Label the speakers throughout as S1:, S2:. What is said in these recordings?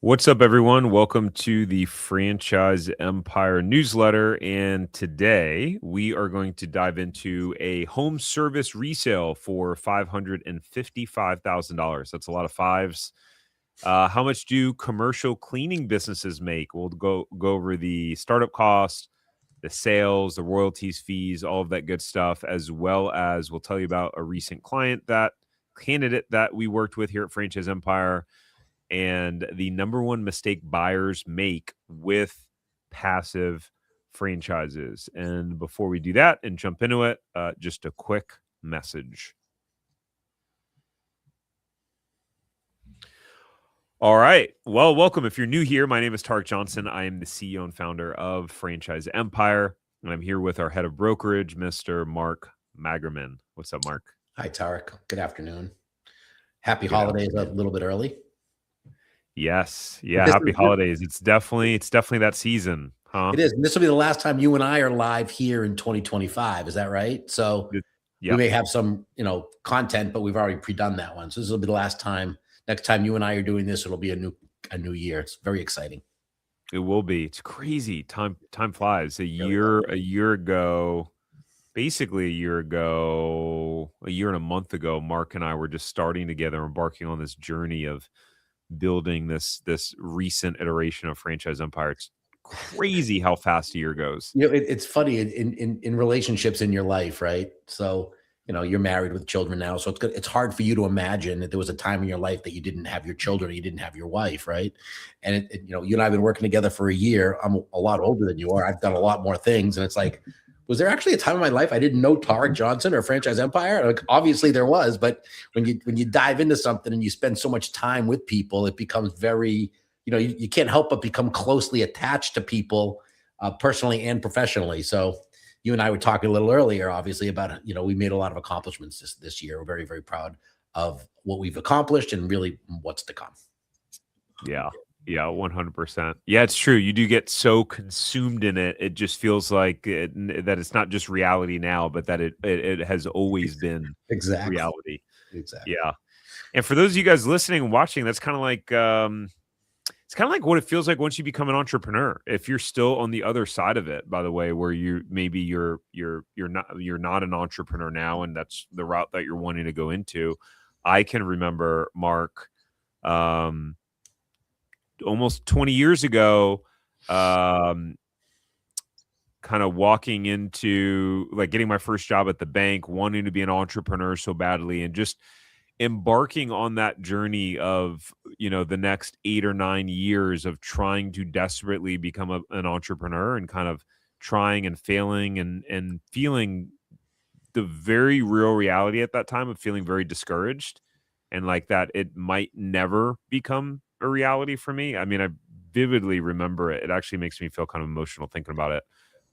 S1: What's up, everyone? Welcome to the Franchise Empire newsletter. And today we are going to dive into a home service resale for $555,000. That's a lot of fives. How much do commercial cleaning businesses make? We'll go over the startup cost, the sales, the royalties, fees, all of that good stuff, as well as we'll tell you about a recent candidate that we worked with here at Franchise Empire and the number one mistake buyers make with passive franchises. And before we do that and jump into it, just a quick message. All right. Well, welcome. If you're new here, my name is Tarek Johnson. I am the CEO and founder of Franchise Empire, and I'm here with our head of brokerage, Mr. Mark Magerman. What's up, Mark?
S2: Hi, Tarek. Good afternoon. Happy holidays a little bit early.
S1: Yes. Yeah. Happy holidays. It's definitely that season, huh?
S2: It is. And this will be the last time you and I are live here in 2025. Is that right? So
S1: Yep.
S2: we may have some, content, but we've already pre-done that one. So this will be the last time. Next time you and I are doing this, it'll be a new year. It's very exciting.
S1: It will be. It's crazy. Time flies. A year ago, basically a year and a month ago, Mark and I were just starting together, embarking on this journey of building this recent iteration of Franchise Empire. It's crazy how fast a year goes.
S2: It's funny in relationships in your life, right? So, you're married with children now. So it's hard for you to imagine that there was a time in your life that you didn't have your children, or you didn't have your wife, right? And you and I have been working together for a year. I'm a lot older than you are. I've done a lot more things. And it's like, was there actually a time in my life I didn't know Tarek Johnson or Franchise Empire? Like, obviously there was, but when you dive into something and you spend so much time with people, it becomes very, you can't help but become closely attached to people, personally and professionally. So you and I were talking a little earlier, obviously, about, we made a lot of accomplishments this year. We're very, very proud of what we've accomplished and really what's to come.
S1: Yeah. Yeah, 100%. Yeah, it's true. You do get so consumed in it. It just feels like that it's not just reality now, but that it has always been reality.
S2: Exactly.
S1: Yeah. And for those of you guys listening and watching, that's kind of like it's kind of like what it feels like once you become an entrepreneur. If you're still on the other side of it, by the way, where you're not an entrepreneur now, and that's the route that you're wanting to go into. I can remember, Mark, almost 20 years ago, kind of walking into like getting my first job at the bank, wanting to be an entrepreneur so badly, and just embarking on that journey of, the next 8 or 9 years of trying to desperately become an entrepreneur, and kind of trying and failing and feeling the very real reality at that time of feeling very discouraged, and like that it might never become a reality for me. I mean, I vividly remember it. It actually makes me feel kind of emotional thinking about it.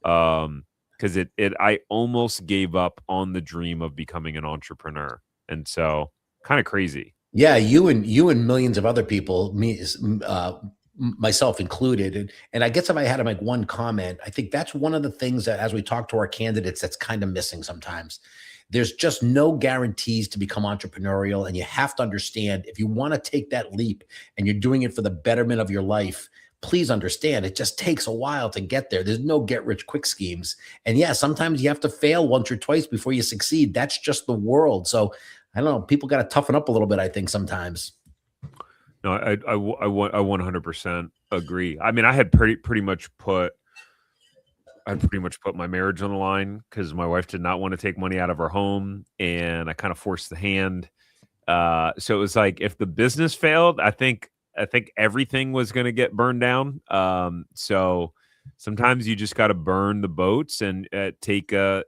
S1: Because I almost gave up on the dream of becoming an entrepreneur. And so kind of crazy.
S2: Yeah, you and millions of other people, myself included. And I guess if I had to make one comment, I think that's one of the things that, as we talk to our candidates, that's kind of missing sometimes. There's just no guarantees to become entrepreneurial. And you have to understand, if you want to take that leap and you're doing it for the betterment of your life, please understand it just takes a while to get there. There's no get rich quick schemes. And yeah, sometimes you have to fail once or twice before you succeed. That's just the world. So I don't know, people got to toughen up a little bit, I think, sometimes.
S1: No, I 100% agree. I mean, I had pretty much put my marriage on the line because my wife did not want to take money out of our home, and I kind of forced the hand. So it was like, if the business failed, I think everything was going to get burned down. So sometimes you just got to burn the boats and take a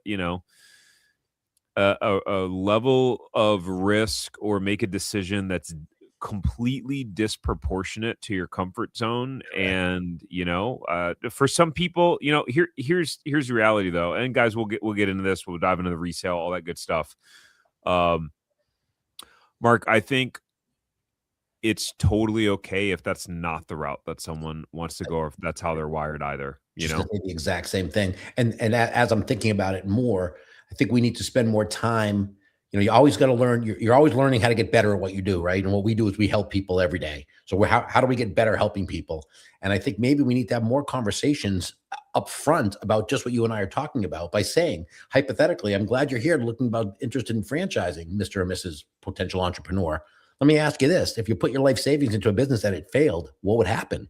S1: level of risk, or make a decision that's completely disproportionate to your comfort zone. And for some people, here's the reality though, and guys, we'll get into this, we'll dive into the resale, all that good stuff. Mark, I think it's totally okay if that's not the route that someone wants to go, or if that's how they're wired either.
S2: The exact same thing. And as I'm thinking about it more, I think we need to spend more time, You always got to learn. You're always learning how to get better at what you do, right? And what we do is we help people every day. So how do we get better helping people? And I think maybe we need to have more conversations up front about just what you and I are talking about by saying, hypothetically, I'm glad you're here looking about interested in franchising, Mr. or Mrs. Potential Entrepreneur. Let me ask you this. If you put your life savings into a business that it failed, what would happen?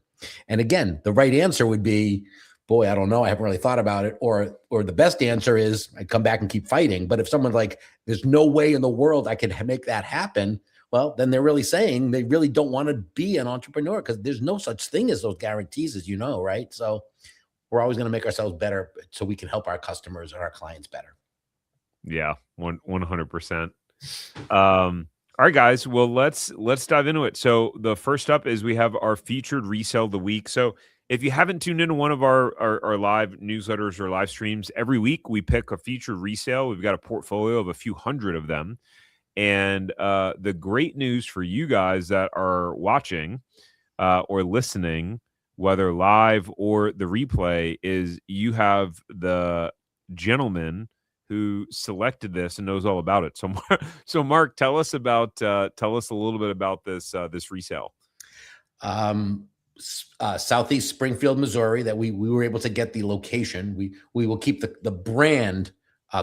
S2: And again, the right answer would be, boy, I don't know. I haven't really thought about it. Or the best answer is I come back and keep fighting. But if someone's like, there's no way in the world I could make that happen, well, then they're really saying they really don't want to be an entrepreneur, because there's no such thing as those guarantees, as you know, right? So we're always going to make ourselves better so we can help our customers and our clients better.
S1: Yeah, 100%. All right, guys. Well, let's dive into it. So the first up is we have our featured resale of the week. So if you haven't tuned into one of our live newsletters or live streams, every week we pick a featured resale. We've got a portfolio of a few hundred of them. And the great news for you guys that are watching or listening, whether live or the replay, is you have the gentleman who selected this and knows all about it. So Mark, tell us a little bit about this resale.
S2: Southeast Springfield, Missouri, that we were able to get the location. We will keep the brand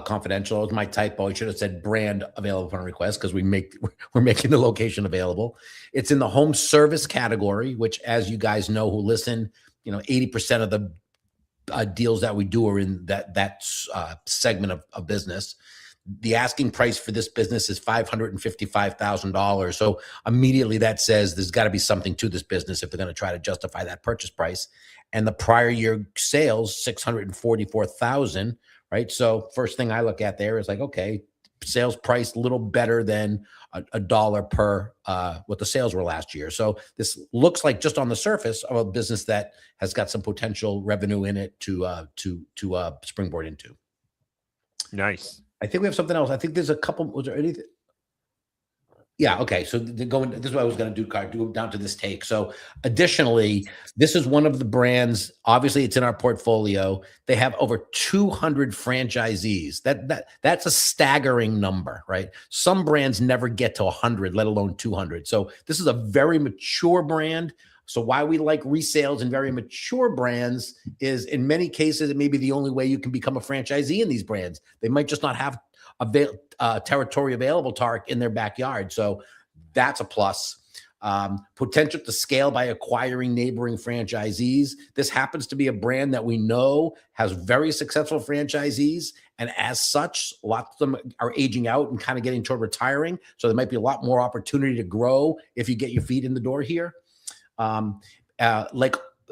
S2: confidential. It was my typo. I should have said brand available upon request, because we're making the location available. It's in the home service category, which, as you guys know who listen, 80% of the deals that we do are in that segment of business. The asking price for this business is $555,000. So immediately that says there's got to be something to this business if they're going to try to justify that purchase price. And the prior year sales, $644,000, right? So first thing I look at there is like, okay, sales price a little better than a dollar per what the sales were last year. So this looks like, just on the surface, of a business that has got some potential revenue in it to springboard into.
S1: Nice.
S2: I think we have something else. I think there's a couple. Was there anything? Yeah. Okay. So this is what I was going to do down to this take. So additionally, this is one of the brands. Obviously, it's in our portfolio. They have over 200 franchisees. That's a staggering number, right? Some brands never get to 100, let alone 200. So this is a very mature brand. So why we like resales and very mature brands is, in many cases, it may be the only way you can become a franchisee in these brands. They might just not have territory available in their backyard. So that's a plus. Potential to scale by acquiring neighboring franchisees. This happens to be a brand that we know has very successful franchisees. And as such, lots of them are aging out and kind of getting toward retiring. So there might be a lot more opportunity to grow if you get your feet in the door here.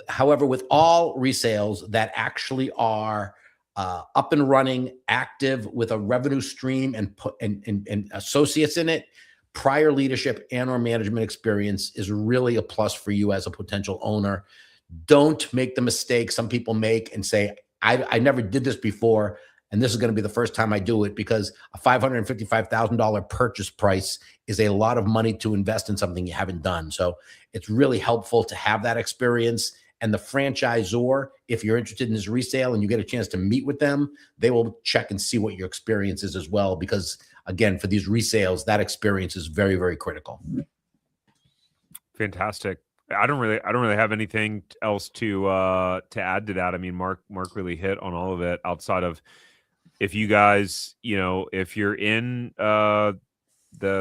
S2: However, with all resales that actually are up and running, active, with a revenue stream and associates in it, prior leadership and or management experience is really a plus for you as a potential owner. Don't make the mistake some people make and say, I never did this before, and this is going to be the first time I do it, because a $555,000 purchase price is a lot of money to invest in something you haven't done. So it's really helpful to have that experience. And the franchisor, if you're interested in this resale and you get a chance to meet with them, they will check and see what your experience is as well. Because again, for these resales, that experience is very, very critical.
S1: Fantastic. I don't really have anything else to add to that. I mean, Mark really hit on all of it, outside of, if you guys, if you're in the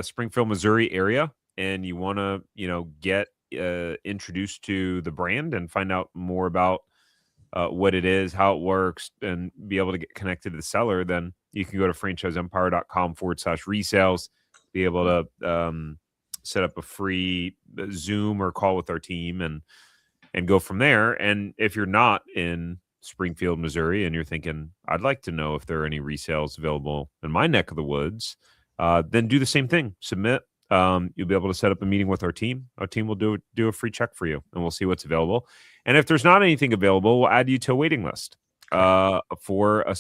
S1: Springfield, Missouri area and you want to, get introduced to the brand and find out more about what it is, how it works, and be able to get connected to the seller, then you can go to franchiseempire.com/resales, be able to set up a free Zoom or call with our team and go from there. And if you're not in Springfield, Missouri, and you're thinking, I'd like to know if there are any resales available in my neck of the woods, then do the same thing. Submit. You'll be able to set up a meeting with our team. Our team will do a free check for you, and we'll see what's available. And if there's not anything available, we'll add you to a waiting list for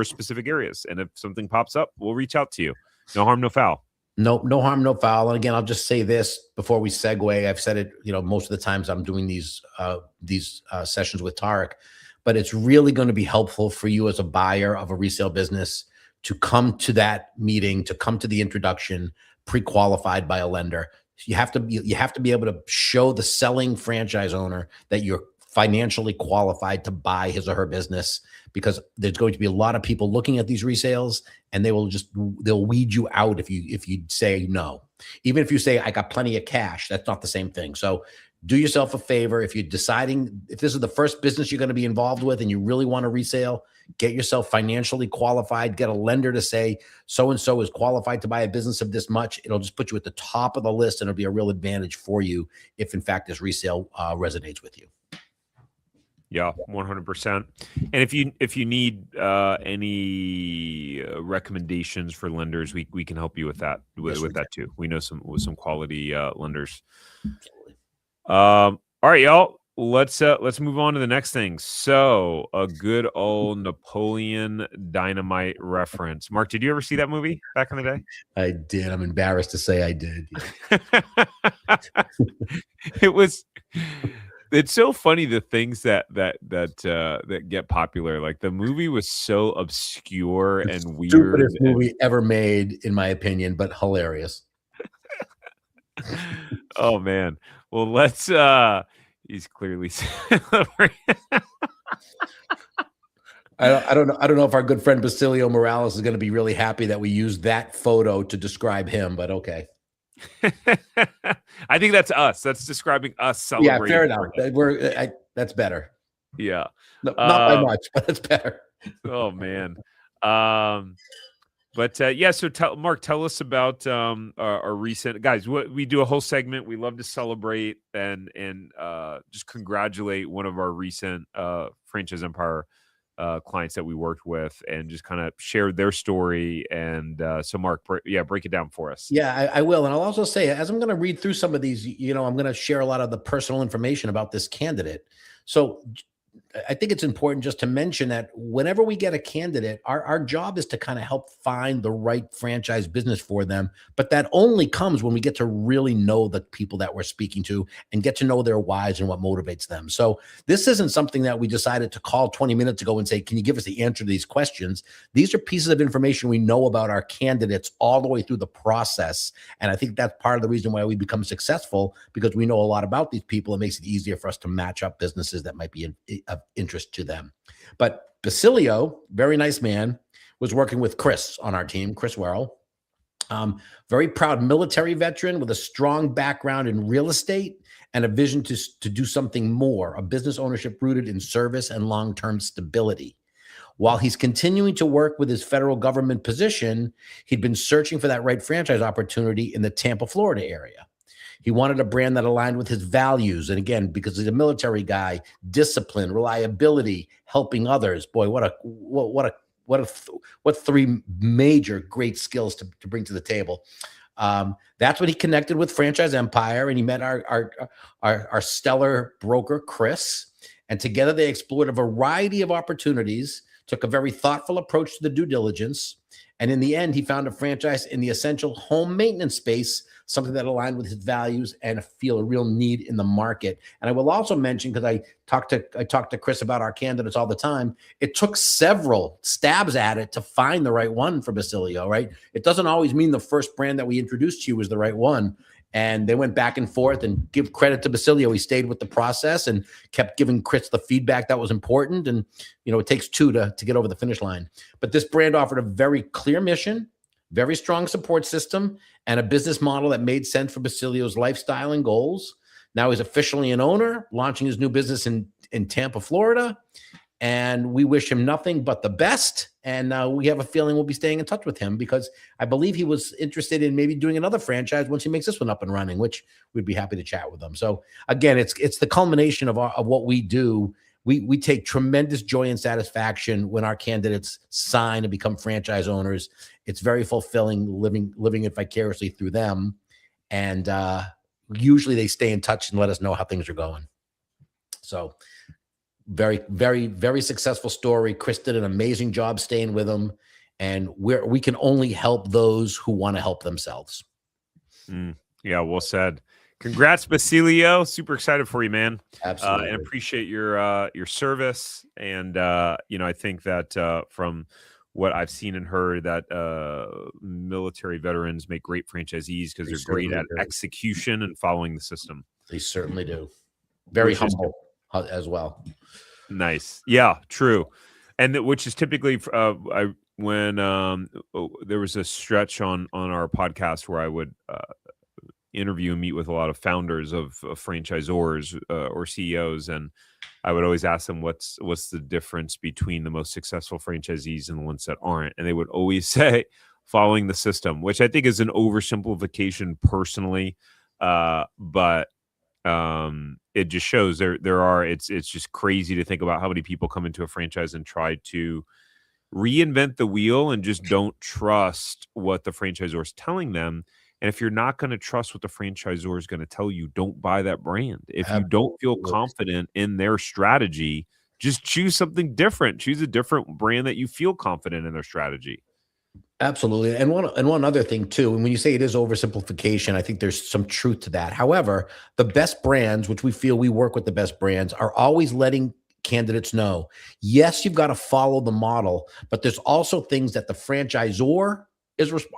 S1: specific areas. And if something pops up, we'll reach out to you. No harm, no foul.
S2: No harm, no foul. And again, I'll just say this before we segue. I've said it, most of the times I'm doing these sessions with Tarek, but it's really going to be helpful for you as a buyer of a resale business to come to that meeting, to come to the introduction, pre-qualified by a lender. You have to be able to show the selling franchise owner that you're financially qualified to buy his or her business, because there's going to be a lot of people looking at these resales, and they'll weed you out if you say no. Even if you say, I got plenty of cash, that's not the same thing. So do yourself a favor. If you're deciding, if this is the first business you're going to be involved with and you really want to resale, get yourself financially qualified, get a lender to say, so-and-so is qualified to buy a business of this much. It'll just put you at the top of the list, and it'll be a real advantage for you if in fact this resale resonates with you.
S1: Yeah, 100%. And if you need any recommendations for lenders, we can help you with that with that too. We know some quality lenders. All right, y'all. Let's move on to the next thing. So, a good old Napoleon Dynamite reference. Mark, did you ever see that movie back in the day?
S2: I did. I'm embarrassed to say I did.
S1: It's so funny, the things that get popular. Like, the movie was so obscure and weird.
S2: Stupidest movie ever made, in my opinion, but hilarious.
S1: Oh man. Well, let's he's clearly
S2: I don't know if our good friend Basilio Morales is going to be really happy that we used that photo to describe him, but okay.
S1: I think that's us. That's describing us celebrating.
S2: Yeah, fair enough. That's better.
S1: Yeah.
S2: No, not by much, but it's better.
S1: Oh man. But yeah, so Mark, tell us about our recent guys. We do a whole segment. We love to celebrate and just congratulate one of our recent Franchise Empire clients that we worked with, and just kind of share their story. And so, Mark, break it down for us.
S2: Yeah, I will. And I'll also say, as I'm going to read through some of these, I'm going to share a lot of the personal information about this candidate. So I think it's important just to mention that whenever we get a candidate, our job is to kind of help find the right franchise business for them. But that only comes when we get to really know the people that we're speaking to and get to know their whys and what motivates them. So this isn't something that we decided to call 20 minutes ago and say, can you give us the answer to these questions? These are pieces of information we know about our candidates all the way through the process. And I think that's part of the reason why we become successful, because we know a lot about these people. It makes it easier for us to match up businesses that might be of interest to them. But Basilio, very nice man, was working with Chris on our team, Chris Werrell. Very proud military veteran with a strong background in real estate and a vision to do something more, a business ownership rooted in service and long-term stability. While he's continuing to work with his federal government position, he'd been searching for that right franchise opportunity in the Tampa, Florida area. He wanted a brand that aligned with his values. And again, because he's a military guy, discipline, reliability, helping others. Boy, what three major great skills to bring to the table. That's when he connected with Franchise Empire, and he met our stellar broker, Chris. And together they explored a variety of opportunities, took a very thoughtful approach to the due diligence. And in the end, he found a franchise in the essential home maintenance space, something that aligned with his values and feel a real need in the market. And I will also mention, because I talk to Chris about our candidates all the time, it took several stabs at it to find the right one for Basilio, right? It doesn't always mean the first brand that we introduced to you was the right one. And they went back and forth, and give credit to Basilio. He stayed with the process and kept giving Chris the feedback that was important. And, it takes two to get over the finish line. But this brand offered a very clear mission, very strong support system, and a business model that made sense for Basilio's lifestyle and goals. Now he's officially an owner, launching his new business in Tampa, Florida. And we wish him nothing but the best. And we have a feeling we'll be staying in touch with him, because I believe he was interested in maybe doing another franchise once he makes this one up and running, which we'd be happy to chat with him. So again, it's the culmination of what we do. We take tremendous joy and satisfaction when our candidates sign and become franchise owners. It's very fulfilling living it vicariously through them. And usually they stay in touch and let us know how things are going. So very, very, very successful story. Chris did an amazing job staying with him, and we can only help those who want to help themselves.
S1: Yeah, well said. Congrats, Basilio. Super excited for you, man.
S2: Absolutely.
S1: And appreciate your service. And I think that from what I've seen and heard, that military veterans make great franchisees because they're great at execution and following the system.
S2: They certainly do. Very humble as well.
S1: Nice. Yeah, true. And which is typically when there was a stretch on our podcast where I would interview and meet with a lot of founders of franchisors or CEOs, and I would always ask them what's the difference between the most successful franchisees and the ones that aren't, and they would always say following the system, which I think is an oversimplification personally, but it just shows there are it's just crazy to think about how many people come into a franchise and try to reinvent the wheel and just don't trust what the franchisor is telling them. And if you're not going to trust what the franchisor is going to tell you, don't buy that brand. If you don't feel confident in their strategy, just choose something different. Choose a different brand that you feel confident in their strategy.
S2: Absolutely. And one other thing too, and when you say it is oversimplification, I think there's some truth to that. However, the best brands, which we feel we work with the best brands, are always letting candidates know, yes, you've got to follow the model, but there's also things that the franchisor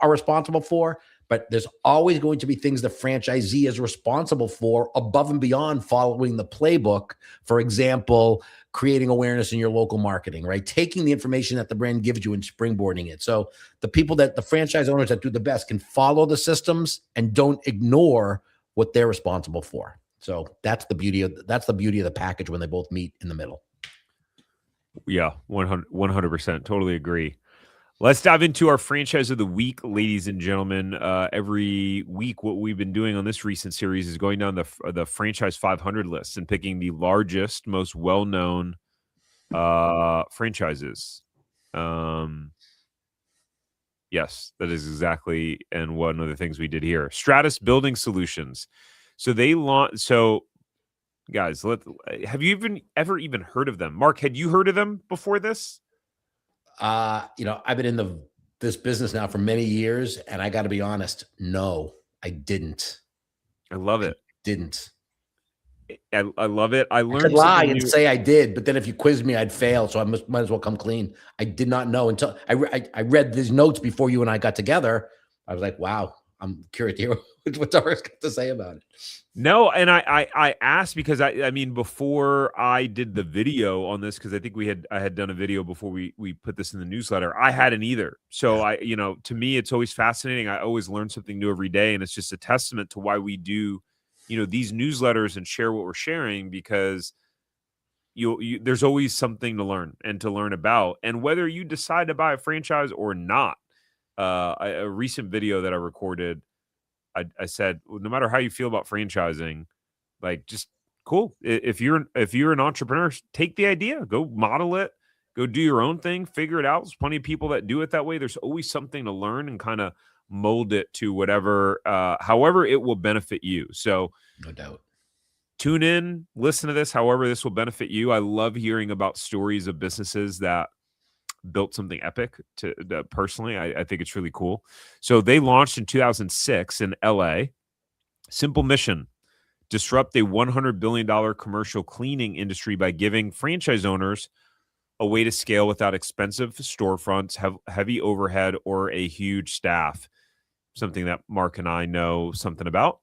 S2: are responsible for. But there's always going to be things the franchisee is responsible for above and beyond following the playbook. For example, creating awareness in your local marketing, right? Taking the information that the brand gives you and springboarding it. So the franchise owners that do the best can follow the systems and don't ignore what they're responsible for. So that's the beauty of the package when they both meet in the middle.
S1: Yeah, 100%. Totally agree. Let's dive into our franchise of the week, ladies and gentlemen. Every week, what we've been doing on this recent series is going down the franchise 500 list and picking the largest, most well-known franchises. Yes, that is exactly, and one of the things we did here. Stratus Building Solutions. So they launched. So, guys, have you ever even heard of them? Mark, had you heard of them before this?
S2: I've been in this business now for many years, and I got to be honest, no, I didn't.
S1: I love it. I love it. I learned.
S2: I could lie and say I did, but then if you quizzed me, I'd fail. So I might as well come clean. I did not know until I read these notes before you and I got together. I was like, wow, I'm curious to hear what Doris got to say about it.
S1: No, and I asked because I mean before I did the video on this, because I think I had done a video before we put this in the newsletter. I hadn't either. So to me it's always fascinating. I always learn something new every day, and it's just a testament to why we do these newsletters and share what we're sharing, because there's always something to learn and to learn about. And whether you decide to buy a franchise or not, a recent video that I recorded, I said, well, no matter how you feel about franchising, like, just cool. If you're an entrepreneur, take the idea, go model it, go do your own thing, figure it out. There's plenty of people that do it that way. There's always something to learn and kind of mold it to whatever, however it will benefit you. So
S2: no doubt,
S1: tune in, listen to this, however this will benefit you. I love hearing about stories of businesses that built something epic personally. I think it's really cool. So they launched in 2006 in LA. Simple mission: disrupt a $100 billion commercial cleaning industry by giving franchise owners a way to scale without expensive storefronts, have heavy overhead, or a huge staff. Something that Mark and I know something about.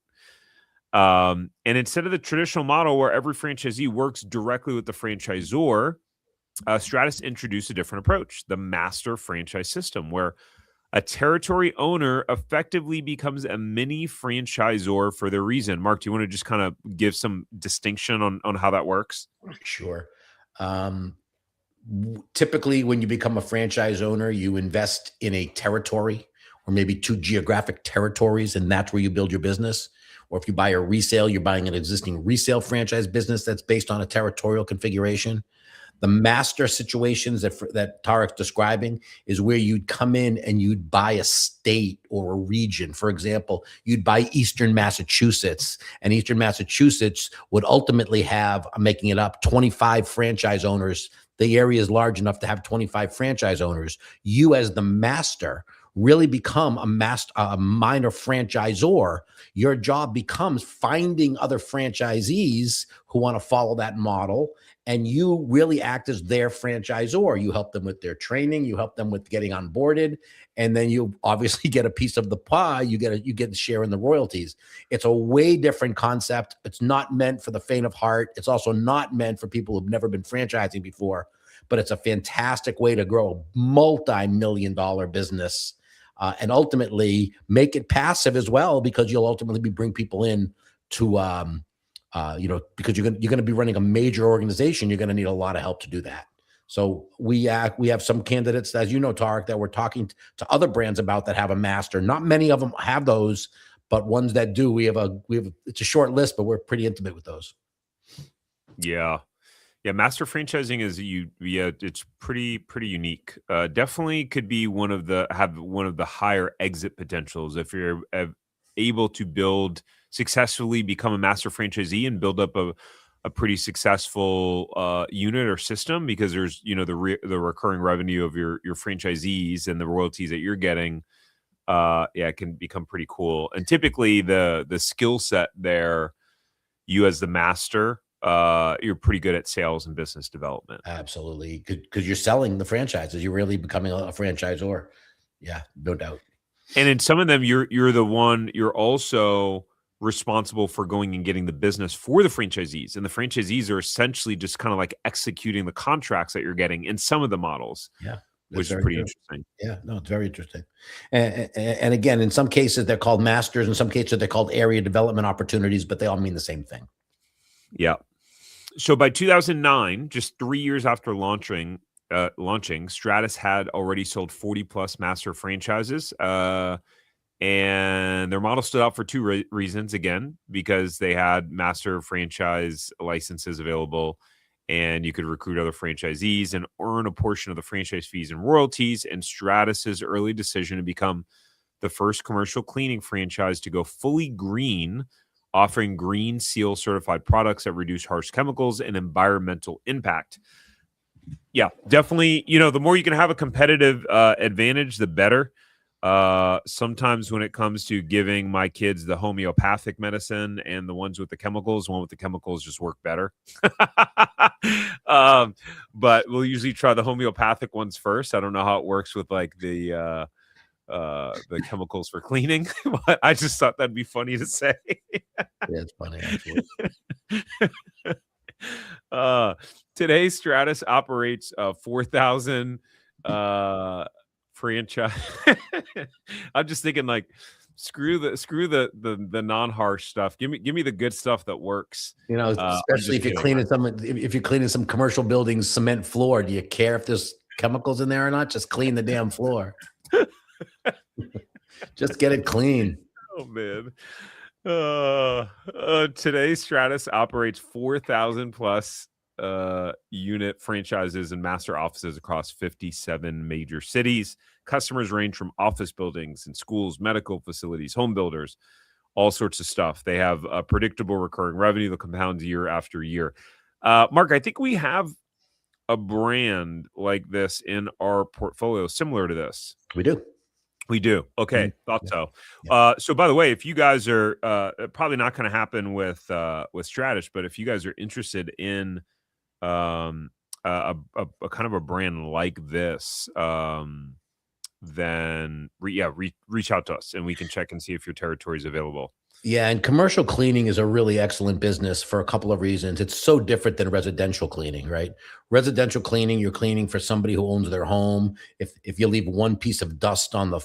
S1: And instead of the traditional model where every franchisee works directly with the franchisor, Stratus introduced a different approach, the master franchise system, where a territory owner effectively becomes a mini franchisor for their reason. Mark, do you want to just kind of give some distinction on how that works?
S2: Sure. Typically, when you become a franchise owner, you invest in a territory or maybe two geographic territories, and that's where you build your business. Or if you buy a resale, you're buying an existing resale franchise business that's based on a territorial configuration. The master situations that Tarek's describing is where you'd come in and you'd buy a state or a region. For example, you'd buy Eastern Massachusetts, and Eastern Massachusetts would ultimately have, I'm making it up, 25 franchise owners. The area is large enough to have 25 franchise owners. You, as the master, really become a minor franchisor, your job becomes finding other franchisees who want to follow that model, and you really act as their franchisor. You help them with their training, you help them with getting onboarded, and then you obviously get a piece of the pie. You get a share in the royalties. It's a way different concept. It's not meant for the faint of heart. It's also not meant for people who've never been franchising before, but it's a fantastic way to grow a multi-million-dollar business, and ultimately make it passive as well, because you'll ultimately bring people in to, because you're going to be running a major organization. You're going to need a lot of help to do that. So we have some candidates, as you know, Tarek, that we're talking to other brands about that have a master. Not many of them have those, but ones that do, we have it's a short list, but we're pretty intimate with those.
S1: Yeah. Yeah, master franchising it's pretty unique. Definitely could be one of the higher exit potentials if you're able to successfully become a master franchisee and build up a pretty successful unit or system, because there's the recurring revenue of your franchisees and the royalties that you're getting. It can become pretty cool. And typically the skill set there, you as the master, you're pretty good at sales and business development.
S2: Absolutely, because you're selling the franchises. You're really becoming a franchisor. Yeah, no doubt.
S1: And in some of them, you're also responsible for going and getting the business for the franchisees, and the franchisees are essentially just kind of like executing the contracts that you're getting in some of the models.
S2: Yeah,
S1: which is pretty interesting.
S2: Yeah, no, it's very interesting. And again, in some cases they're called masters, in some cases they're called area development opportunities, but they all mean the same thing.
S1: Yeah. So by 2009, just 3 years after launching, Stratus had already sold 40 plus master franchises. And their model stood out for two reasons. Again, because they had master franchise licenses available, and you could recruit other franchisees and earn a portion of the franchise fees and royalties. And Stratus's early decision to become the first commercial cleaning franchise to go fully green, offering green seal certified products that reduce harsh chemicals and environmental impact. Yeah, definitely. The more you can have a competitive advantage, the better. Sometimes when it comes to giving my kids the homeopathic medicine and the ones with the chemicals, the one with the chemicals just work better. But we'll usually try the homeopathic ones first. I don't know how it works with like the chemicals for cleaning, but I just thought that'd be funny to say.
S2: Yeah, it's funny, actually.
S1: Today Stratus operates 4,000 franchise. I'm just thinking like screw the non-harsh stuff. Give me the good stuff that works.
S2: Especially if you're cleaning some commercial buildings cement floor. Do you care if there's chemicals in there or not? Just clean the damn floor. Just get it clean.
S1: Oh man. Today Stratus operates 4,000 plus unit franchises and master offices across 57 major cities. Customers range from office buildings and schools, medical facilities, home builders, all sorts of stuff. They have a predictable recurring revenue that compounds year after year. Mark, I think we have a brand like this in our portfolio similar to this.
S2: We do.
S1: Okay. Thought so. Yeah. So by the way, if you guys are probably not going to happen with Stratus, but if you guys are interested in a kind of a brand like this, then reach out to us and we can check and see if your territory is available.
S2: Yeah, and commercial cleaning is a really excellent business for a couple of reasons. It's so different than residential cleaning, right? Residential cleaning, you're cleaning for somebody who owns their home. If you leave one piece of dust on the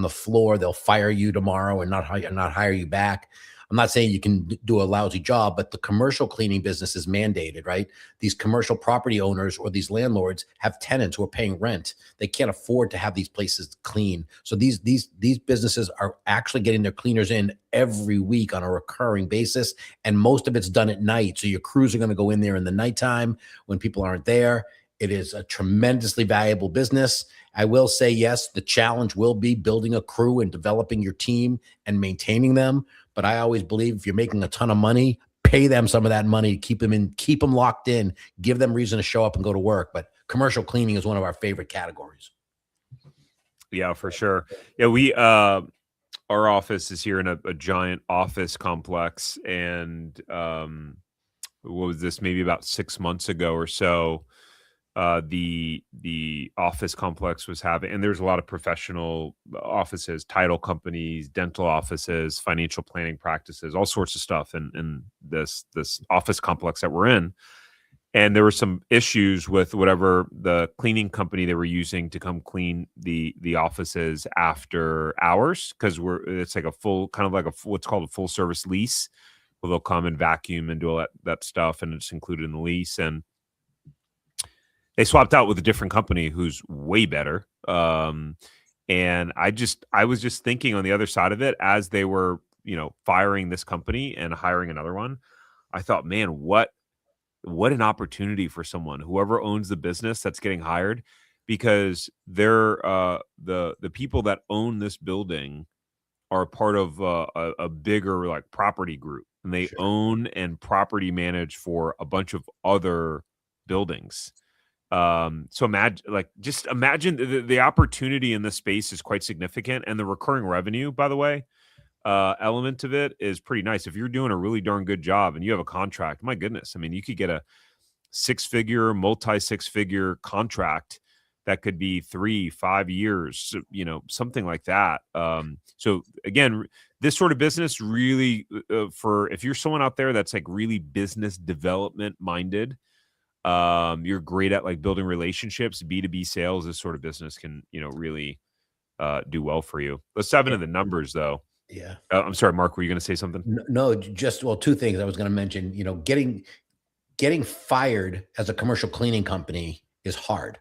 S2: floor, they'll fire you tomorrow and not hire you back. I'm not saying you can do a lousy job, but the commercial cleaning business is mandated, right? These commercial property owners or these landlords have tenants who are paying rent. They can't afford to have these places clean. So these businesses are actually getting their cleaners in every week on a recurring basis. And most of it's done at night. So your crews are going to go in there in the nighttime when people aren't there. It is a tremendously valuable business. I will say, yes, the challenge will be building a crew and developing your team and maintaining them. But I always believe if you're making a ton of money, pay them some of that money, keep them locked in, give them reason to show up and go to work. But commercial cleaning is one of our favorite categories.
S1: Yeah, for sure. Yeah, our office is here in a giant office complex, and what was this? Maybe about 6 months ago or so. The office complex was having, and there's a lot of professional offices, title companies, dental offices, financial planning practices, all sorts of stuff in this office complex that we're in. And there were some issues with whatever the cleaning company they were using to come clean the offices after hours, because it's like a full, kind of like what's called a full service lease, where they'll come and vacuum and do all that stuff, and it's included in the lease. And they swapped out with a different company who's way better. And I was just thinking on the other side of it, as they were, firing this company and hiring another one. I thought, man, what an opportunity for someone, whoever owns the business that's getting hired, because they're the people that own this building are part of a bigger, like, property group, and they
S2: Sure.
S1: own and property manage for a bunch of other buildings. So just imagine the opportunity in this space is quite significant, and the recurring revenue, by the way, element of it is pretty nice. If you're doing a really darn good job and you have a contract, my goodness, I mean, you could get a multi-six-figure contract that could be 3-5 years, something like that. So again, this sort of business really, for if you're someone out there that's like really business development minded, you're great at like building relationships, B2B sales, this sort of business can, really do well for you. Let's dive
S2: Yeah.
S1: into the numbers though.
S2: Yeah.
S1: I'm sorry, Mark, were you going to say something?
S2: No, just, well, two things I was going to mention. Getting fired as a commercial cleaning company is hard.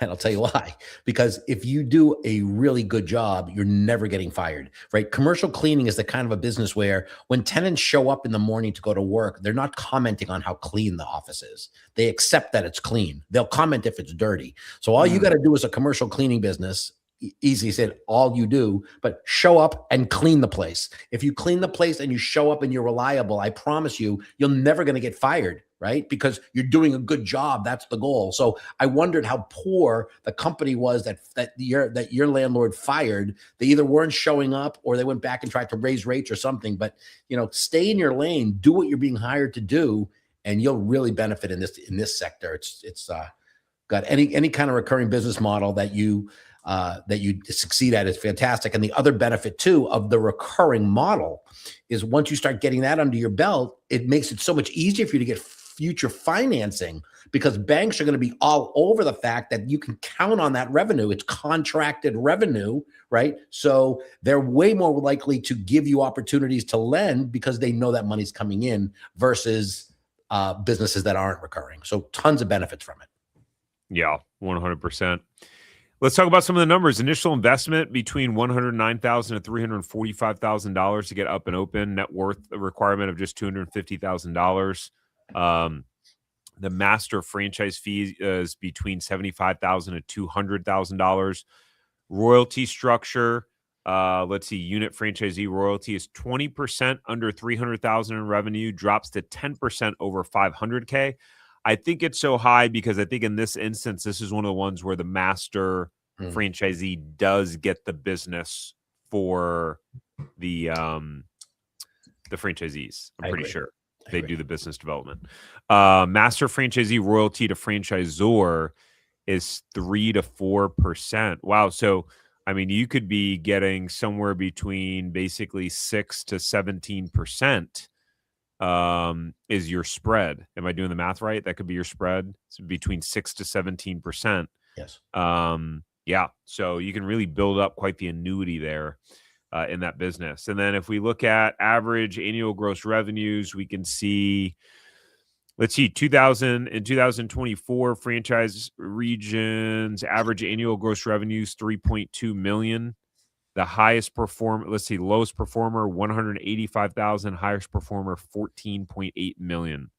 S2: And I'll tell you why. Because if you do a really good job, you're never getting fired, right? Commercial cleaning is the kind of a business where when tenants show up in the morning to go to work, they're not commenting on how clean the office is. They accept that it's clean. They'll comment if it's dirty. So all you got to do as a commercial cleaning business, easy said, all you do, but show up and clean the place. If you clean the place and you show up and you're reliable, I promise you, you're never going to get fired, right? Because you're doing a good job. That's the goal. So I wondered how poor the company was that your landlord fired. They either weren't showing up or they went back and tried to raise rates or something. But stay in your lane, do what you're being hired to do, and you'll really benefit in this sector. It's got any kind of recurring business model that you succeed at is fantastic. And the other benefit too of the recurring model is once you start getting that under your belt, it makes it so much easier for you to get future financing, because banks are going to be all over the fact that you can count on that revenue. It's contracted revenue, right? So they're way more likely to give you opportunities to lend because they know that money's coming in versus businesses that aren't recurring. So tons of benefits from it.
S1: Yeah, 100%. Let's talk about some of the numbers. Initial investment between $109,000 and $345,000 to get up and open. Net worth requirement of just $250,000. The master franchise fee is between $75,000 and $200,000. Royalty structure. Let's see. Unit franchisee royalty is 20% under $300,000 in revenue, drops to 10% over $500K. I think it's so high because I think in this instance, this is one of the ones where the master franchisee does get the business for the franchisees. I'm pretty sure they do the business development. Master franchisee royalty to franchisor is 3 to 4%. Wow. So, I mean, you could be getting somewhere between basically 6 to 17%. Is your spread. Am I doing the math right? That could be your spread. It's between 6 to 17%.
S2: Yes.
S1: Yeah. So you can really build up quite the annuity there in that business. And then if we look at average annual gross revenues, we can see, let's see, 2024 franchise regions, average annual gross revenues, 3.2 million. The highest performer, let's see, lowest performer, 185,000, highest performer, 14.8 million.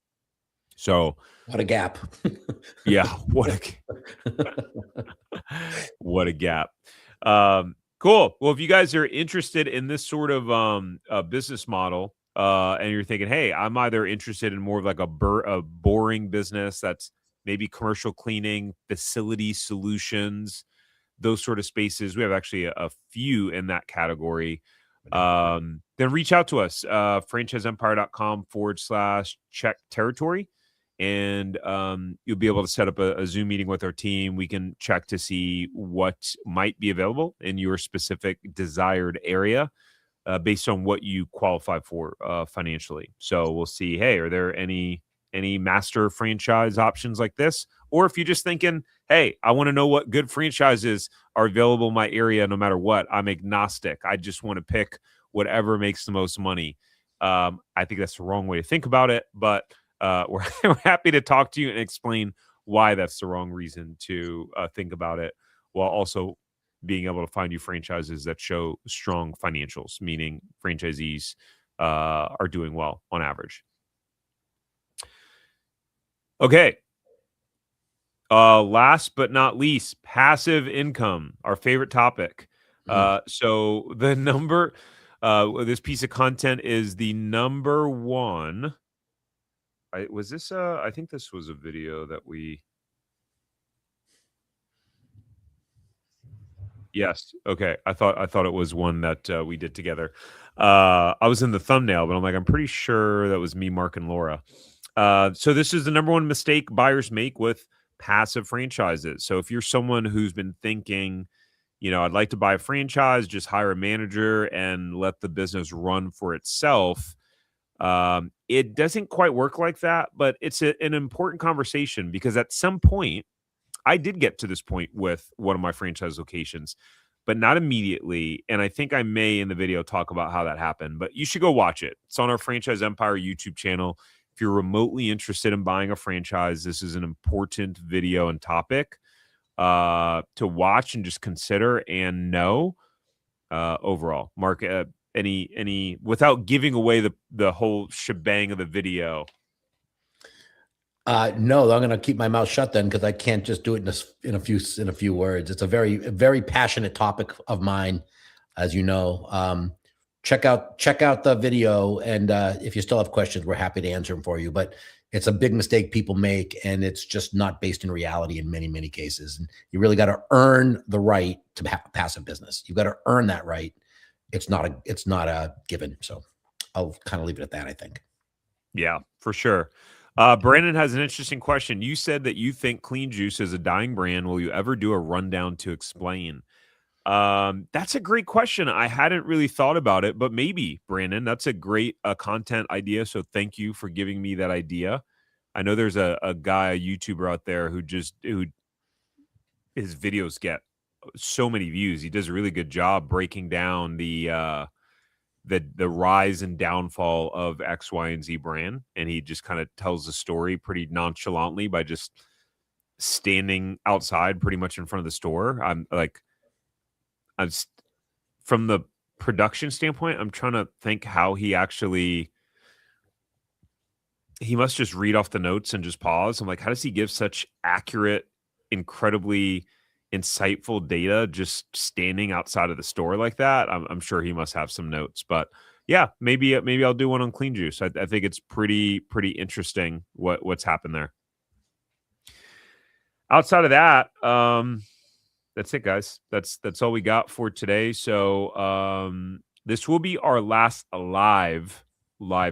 S1: So
S2: what a gap.
S1: Yeah, what a gap. Cool. Well, if you guys are interested in this sort of business model, and you're thinking, hey, I'm either interested in more of like a boring business that's maybe commercial cleaning, facility solutions, those sort of spaces. We have actually a few in that category. Then reach out to us, franchiseempire.com/check territory. And you'll be able to set up a Zoom meeting with our team. We can check to see what might be available in your specific desired area based on what you qualify for financially. So we'll see, hey, are there any master franchise options like this? Or if you're just thinking, hey, I want to know what good franchises are available in my area no matter what. I'm agnostic. I just want to pick whatever makes the most money. I think that's the wrong way to think about it, but we're happy to talk to you and explain why that's the wrong reason to think about it, while also being able to find you franchises that show strong financials, meaning franchisees are doing well on average. Okay. Last but not least, passive income, our favorite topic. So the number, this piece of content is the number one. I think this was a video that we. Yes. Okay. I thought it was one that we did together. I was in the thumbnail, but I'm like, I'm pretty sure that was me, Mark, and Laura. So this is the number one mistake buyers make with passive franchises. So if you're someone who's been thinking, I'd like to buy a franchise, just hire a manager and let the business run for itself. It doesn't quite work like that, but it's an important conversation, because at some point, I did get to this point with one of my franchise locations, but not immediately. And I think I may in the video talk about how that happened, but you should go watch it. It's on our Franchise Empire YouTube channel. If you're remotely interested in buying a franchise, this is an important video and topic to watch and just consider and know overall. Mark, any without giving away the whole shebang of the video?
S2: No, I'm going to keep my mouth shut then, because I can't just do it in a few words. It's a very passionate topic of mine, as you know. Check out the video, and if you still have questions, we're happy to answer them for you. But it's a big mistake people make, and it's just not based in reality in many cases. And you really got to earn the right to have a passive business. You've got to earn that right. It's not a given. So I'll kind of leave it at that, I think.
S1: Yeah, for sure. Brandon has an interesting question. You said that you think Clean Juice is a dying brand. Will you ever do a rundown to explain? That's a great question. I hadn't really thought about it, but maybe, Brandon, that's a great content idea. So thank you for giving me that idea. I know there's a guy, a YouTuber out there who his videos get so many views. He does a really good job breaking down the rise and downfall of X, Y, and Z brand. And he just kind of tells the story pretty nonchalantly by just standing outside pretty much in front of the store. From the production standpoint, I'm trying to think how he must just read off the notes and just pause. I'm like, how does he give such accurate, incredibly insightful data just standing outside of the store like that? I'm sure he must have some notes, but yeah, maybe I'll do one on Clean Juice. I think it's pretty interesting what's happened there. Outside of that, that's it, guys. That's all we got for today. So this will be our last live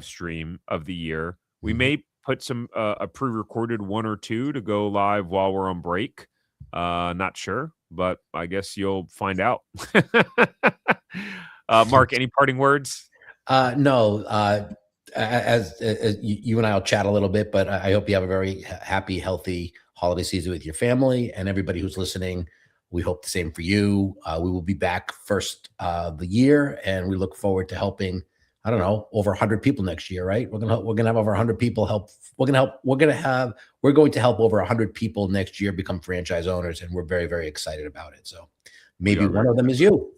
S1: stream of the year. We may put some a pre-recorded one or two to go live while we're on break. Not sure, but I guess you'll find out. Mark, any parting words?
S2: No. As you and I will chat a little bit, but I hope you have a very happy, healthy holiday season with your family, and everybody who's listening. We hope the same for you. We will be back first of the year, and we look forward to helping, I don't know, over 100 people next year, right? We're gonna have over 100 people help. We're going to help over 100 people next year become franchise owners, and we're very excited about it. So maybe one of them is you.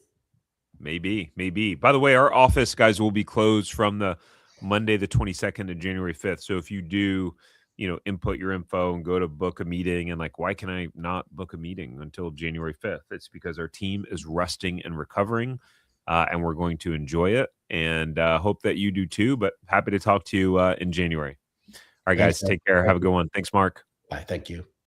S1: Maybe. By the way, our office, guys, will be closed from the Monday the 22nd to January 5th. So if you do, input your info and go to book a meeting, and like, why can I not book a meeting until January 5th? It's because our team is resting and recovering, and we're going to enjoy it, and hope that you do too, but happy to talk to you in January. All right, guys, take care. Have a good one. Thanks, Mark.
S2: Bye. Thank you.